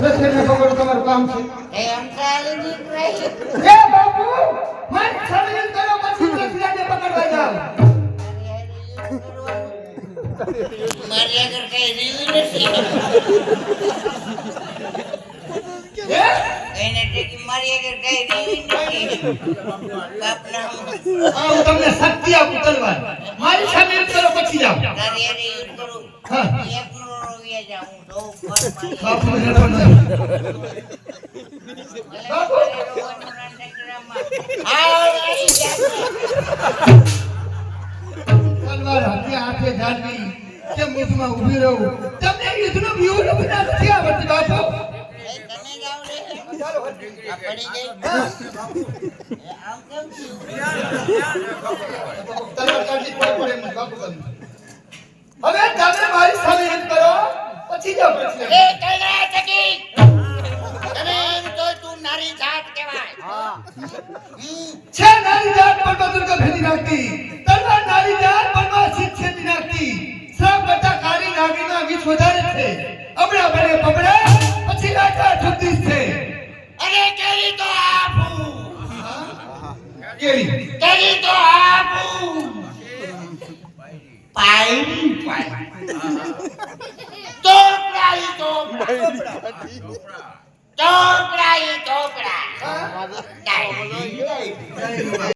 રસને પકડો તમારું કામ છે એ અંકાળી નીકળાય એ બાપુ મન છળીને કરો પછી રસને પકડવા જાવ મારી આગળ કઈ રીયું નથી એને ટેકી મારી આગળ કઈ રીયું નથી બાપના હું તમને શક્તિ આપું તલવાર મારી સામે યુદ્ધ કરો પછી જાવ તારી એને યુદ્ધ કરું હા એકનો રોવિયા જાઉં તો પર બાપુ હેડો નહીં બાપુ તલવાર હાથે હાથે જાળવી કે મુખમાં ઊભી રહું તમને યુદ્ધનો વ્યૂહ નથી નથી આવડતી બાપુ તને જાવ રે આ પડી ગઈ આમ કેમ થયું તલવાર કાઢી પડે મને બાપુ તમને હવે તમે મારી સામે યુદ્ધ કરો પછી જાવ પછી એ કઈરા ટકી તને એમ તો તું નારી જાત કહેવાય હા છે નારી જાત પર દુર્ગા ભેદી નાખતી તલવાર નારી જાત પર શીત છેદી નાખતી શ્રાપ કરતા કાળી નાગીના વિષ વધારે છે અબડા બને પબડે પછી રાજા ઠપતી છે અરે કેરી તો આપું કેરી તો આપું પાઈ ચોપડા